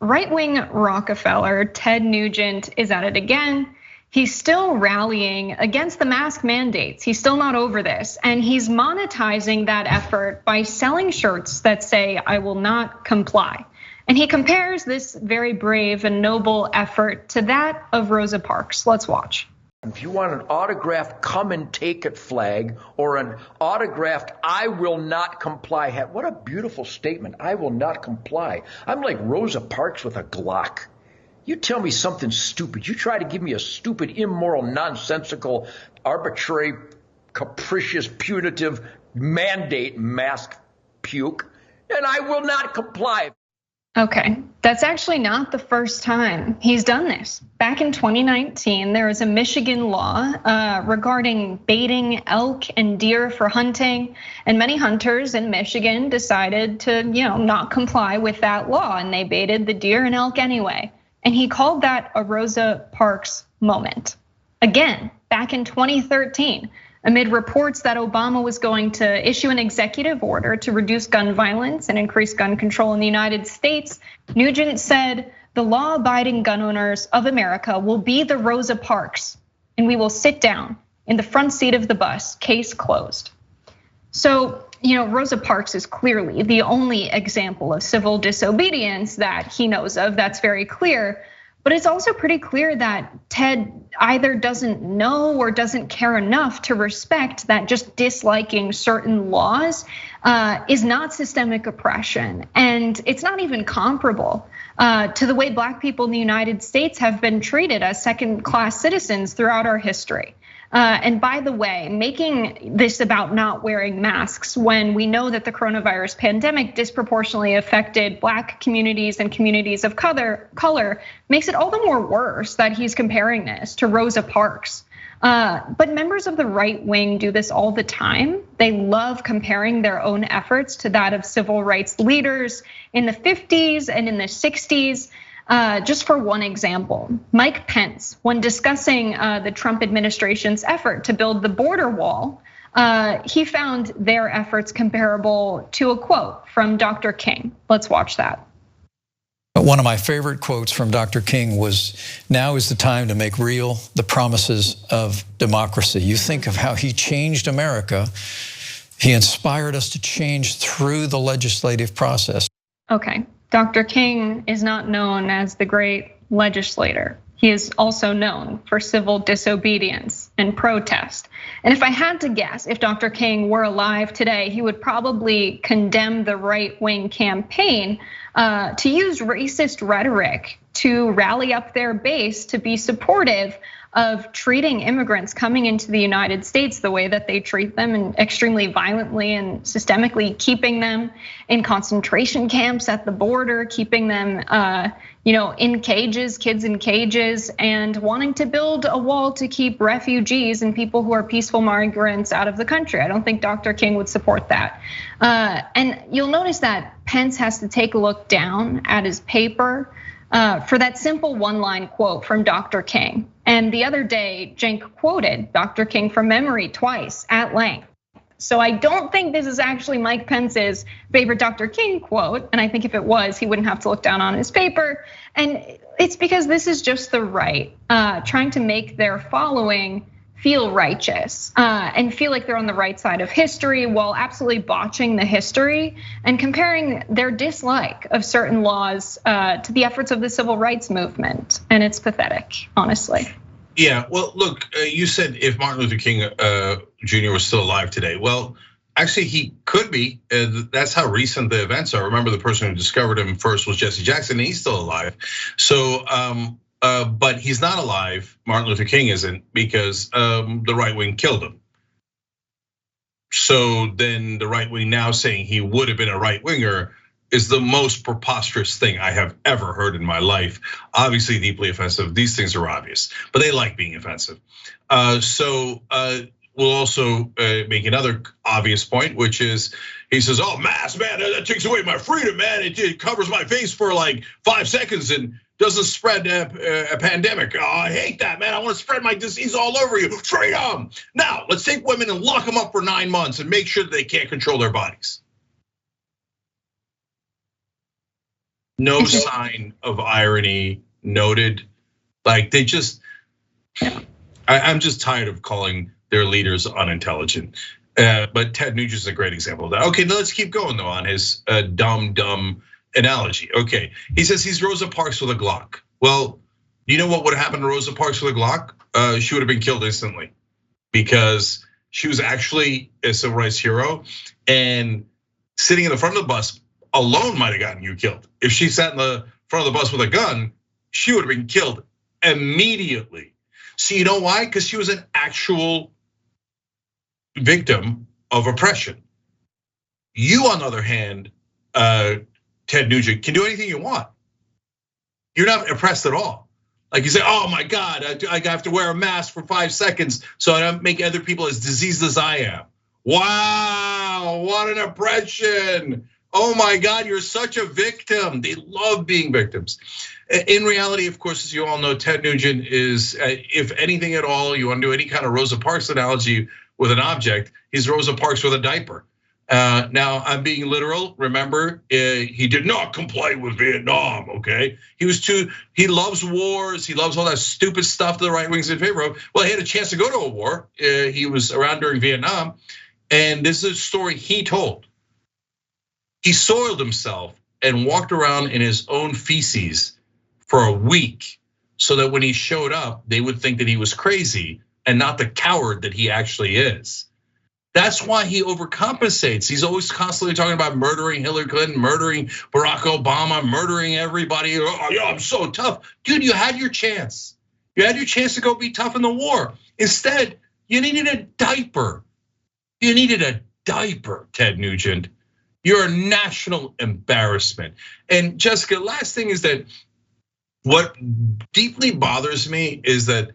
right-wing Rockefeller, Ted Nugent, is at it again. He's still rallying against the mask mandates. He's still not over this. And he's monetizing that effort by selling shirts that say, "I will not comply." And he compares this very brave and noble effort to that of Rosa Parks. Let's watch. If you want an autographed "come and take it" flag or an autographed "I will not comply" hat, what a beautiful statement. I will not comply. I'm like Rosa Parks with a Glock. You tell me something stupid. You try to give me a stupid, immoral, nonsensical, arbitrary, capricious, punitive mandate, mask, puke, and I will not comply. Okay, that's actually not the first time he's done this. Back in 2019, there was a Michigan law regarding baiting elk and deer for hunting, and many hunters in Michigan decided to, not comply with that law, and they baited the deer and elk anyway. And he called that a Rosa Parks moment. Again, back in 2013, amid reports that Obama was going to issue an executive order to reduce gun violence and increase gun control in the United States, Nugent said, "The law-abiding gun owners of America will be the Rosa Parks, and we will sit down in the front seat of the bus, case closed." So, Rosa Parks is clearly the only example of civil disobedience that he knows of. That's very clear. But it's also pretty clear that Ted either doesn't know or doesn't care enough to respect that just disliking certain laws is not systemic oppression. And it's not even comparable to the way Black people in the United States have been treated as second-class citizens throughout our history. And by the way, making this about not wearing masks when we know that the coronavirus pandemic disproportionately affected Black communities and communities of color makes it all the more worse that he's comparing this to Rosa Parks. But members of the right wing do this all the time. They love comparing their own efforts to that of civil rights leaders in the 50s and in the 60s. Just for one example, Mike Pence, when discussing the Trump administration's effort to build the border wall, he found their efforts comparable to a quote from Dr. King. Let's watch that. One of my favorite quotes from Dr. King was, "Now is the time to make real the promises of democracy." You think of how he changed America. He inspired us to change through the legislative process. Okay. Dr. King is not known as the great legislator. He is also known for civil disobedience and protest. And if I had to guess, if Dr. King were alive today, he would probably condemn the right-wing campaign to use racist rhetoric to rally up their base to be supportive of treating immigrants coming into the United States the way that they treat them, and extremely violently and systemically keeping them in concentration camps at the border, keeping them in cages, kids in cages, and wanting to build a wall to keep refugees and people who are peaceful migrants out of the country. I don't think Dr. King would support that. And you'll notice that Pence has to take a look down at his paper for that simple one-line quote from Dr. King. And the other day, Cenk quoted Dr. King from memory twice at length. So I don't think this is actually Mike Pence's favorite Dr. King quote. And I think if it was, he wouldn't have to look down on his paper. And it's because this is just the right, trying to make their following feel righteous and feel like they're on the right side of history while absolutely botching the history and comparing their dislike of certain laws to the efforts of the civil rights movement. And it's pathetic, honestly. Yeah, well, look, you said if Martin Luther King Jr. was still alive today. Well, actually, he could be. That's how recent the events are. Remember, the person who discovered him first was Jesse Jackson, and he's still alive. So, but he's not alive. Martin Luther King isn't, because the right wing killed him. So then the right wing now saying he would have been a right winger is the most preposterous thing I have ever heard in my life. Obviously deeply offensive. These things are obvious, but they like being offensive. So we'll also make another obvious point, which is he says, "Oh, mask, man, that takes away my freedom, man. It covers my face for like 5 seconds and doesn't spread a pandemic. Oh, I hate that, man. I want to spread my disease all over you. Freedom. Now, let's take women and lock them up for 9 months and make sure that they can't control their bodies." No sign of irony noted. Like they just, I'm just tired of calling their leaders unintelligent. But Ted Nugent is a great example of that. Okay, now let's keep going though on his dumb analogy. Okay, he says he's Rosa Parks with a Glock. Well, you know what would have happened to Rosa Parks with a Glock? She would have been killed instantly because she was actually a civil rights hero, and sitting in the front of the bus alone might have gotten you killed. If she sat in the front of the bus with a gun, she would have been killed immediately. So you know why? Because she was an actual victim of oppression. You, on the other hand, Ted Nugent, can do anything you want. You're not oppressed at all. Like you say, oh my God, I have to wear a mask for 5 seconds so I don't make other people as diseased as I am. Wow, what an oppression. Oh my God, you're such a victim. They love being victims. In reality, of course, as you all know, Ted Nugent is, if anything at all, you want to do any kind of Rosa Parks analogy with an object, he's Rosa Parks with a diaper. Now I'm being literal. Remember, he did not comply with Vietnam. Okay, he loves wars. He loves all that stupid stuff that the right wing's in favor of. Well, he had a chance to go to a war. He was around during Vietnam, and this is a story he told. He soiled himself and walked around in his own feces for a week, so that when he showed up, they would think that he was crazy and not the coward that he actually is. That's why he overcompensates. He's always constantly talking about murdering Hillary Clinton, murdering Barack Obama, murdering everybody. Oh, yeah, I'm so tough. Dude, you had your chance. You had your chance to go be tough in the war. Instead, you needed a diaper. You needed a diaper, Ted Nugent. You're a national embarrassment. And Jessica, last thing is that what deeply bothers me is that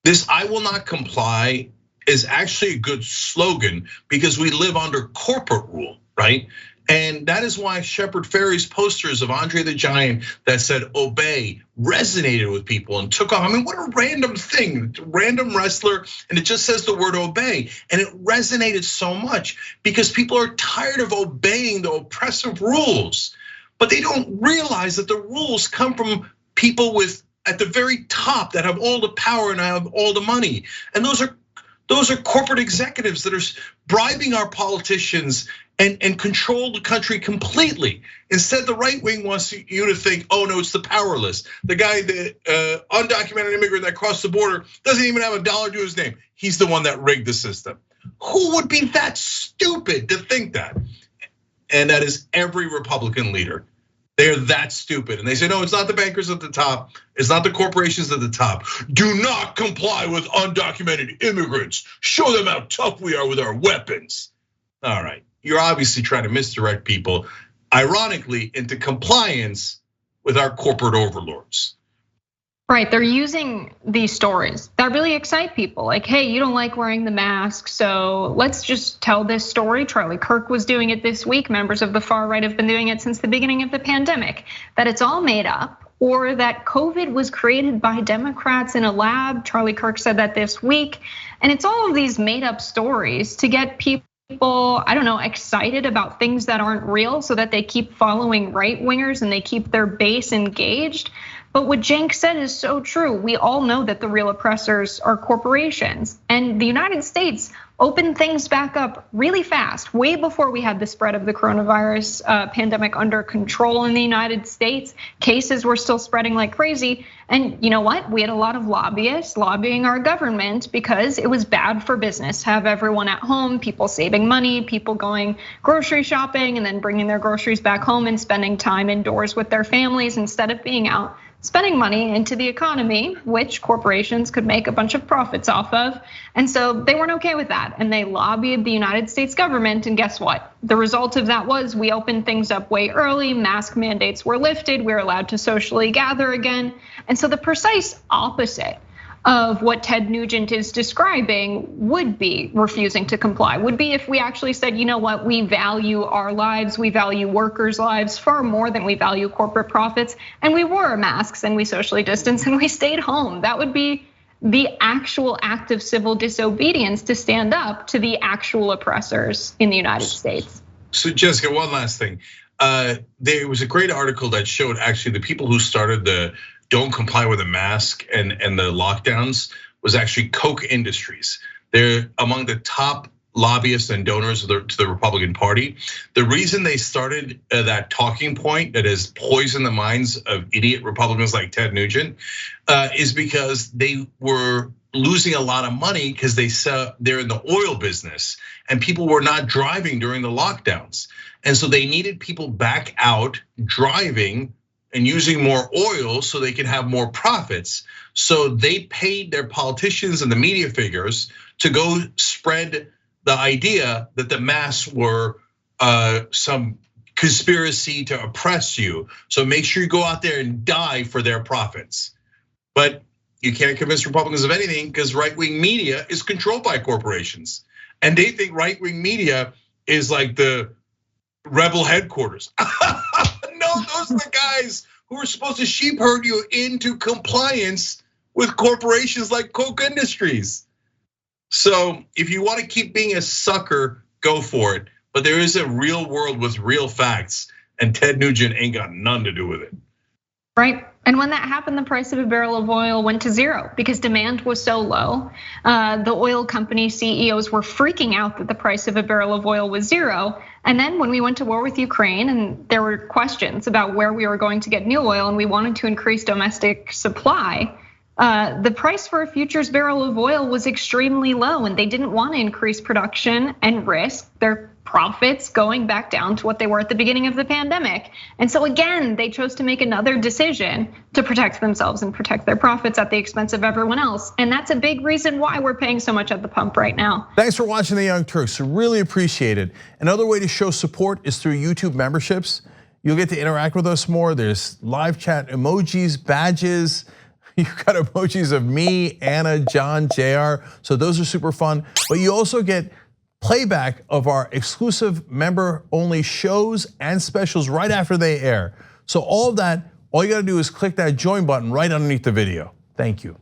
this "I will not comply" is actually a good slogan because we live under corporate rule, right? And that is why Shepard Fairey's posters of Andre the Giant that said "obey" resonated with people and took off. I mean, what a random thing, random wrestler, and it just says the word "obey," and it resonated so much because people are tired of obeying the oppressive rules, but they don't realize that the rules come from people with at the very top that have all the power and have all the money, and those are corporate executives that are bribing our politicians and control the country completely. Instead, the right wing wants you to think, oh no, it's the powerless. The guy, the undocumented immigrant that crossed the border doesn't even have $1 to his name. He's the one that rigged the system. Who would be that stupid to think that? And that is every Republican leader. They're that stupid. And they say, no, it's not the bankers at the top. It's not the corporations at the top. Do not comply with undocumented immigrants. Show them how tough we are with our weapons. All right, you're obviously trying to misdirect people, ironically, into compliance with our corporate overlords. Right, they're using these stories that really excite people. Like, hey, you don't like wearing the mask, so let's just tell this story. Charlie Kirk was doing it this week. Members of the far right have been doing it since the beginning of the pandemic. That it's all made up, or that COVID was created by Democrats in a lab. Charlie Kirk said that this week. And it's all of these made up stories to get people, I don't know, excited about things that aren't real so that they keep following right wingers and they keep their base engaged. But what Cenk said is so true. We all know that the real oppressors are corporations, and the United States opened things back up really fast, way before we had the spread of the coronavirus pandemic under control in the United States. Cases were still spreading like crazy. And you know what? We had a lot of lobbyists lobbying our government because it was bad for business to have everyone at home, people saving money, people going grocery shopping and then bringing their groceries back home and spending time indoors with their families instead of being out spending money into the economy, which corporations could make a bunch of profits off of. And so they weren't okay with that. And they lobbied the United States government. And guess what? The result of that was we opened things up way early. Mask mandates were lifted. We were allowed to socially gather again. And so the precise opposite of what Ted Nugent is describing would be refusing to comply, would be if we actually said, you know what, we value our lives, we value workers' lives far more than we value corporate profits, and we wore masks and we socially distanced and we stayed home. That would be the actual act of civil disobedience to stand up to the actual oppressors in the United States. So Jessica, one last thing. there was a great article that showed actually the people who started the don't comply with a mask and the lockdowns was actually Coke Industries. They're among the top lobbyists and donors to the Republican Party. The reason they started that talking point that has poisoned the minds of idiot Republicans like Ted Nugent is because they were losing a lot of money because they're in the oil business and people were not driving during the lockdowns. And so they needed people back out driving and using more oil so they could have more profits. So they paid their politicians and the media figures to go spread the idea that the masks were some conspiracy to oppress you. So make sure you go out there and die for their profits. But you can't convince Republicans of anything because right-wing media is controlled by corporations. And they think right-wing media is like the rebel headquarters. No, those are the guys who are supposed to sheep herd you into compliance with corporations like Coke Industries. So if you want to keep being a sucker, go for it. But there is a real world with real facts, and Ted Nugent ain't got none to do with it. Right, and when that happened, the price of a barrel of oil went to zero because demand was so low. The oil company CEOs were freaking out that the price of a barrel of oil was zero. And then when we went to war with Ukraine and there were questions about where we were going to get new oil and we wanted to increase domestic supply, the price for a futures barrel of oil was extremely low and they didn't want to increase production and risk their profits going back down to what they were at the beginning of the pandemic. And so again, they chose to make another decision to protect themselves and protect their profits at the expense of everyone else. And that's a big reason why we're paying so much at the pump right now. Thanks for watching The Young Turks, really appreciate it. Another way to show support is through YouTube memberships. You'll get to interact with us more. There's live chat emojis, badges. You've got emojis of me, Anna, John, JR. So those are super fun. But you also get playback of our exclusive member-only shows and specials right after they air. So all of that, all you gotta do is click that join button right underneath the video. Thank you.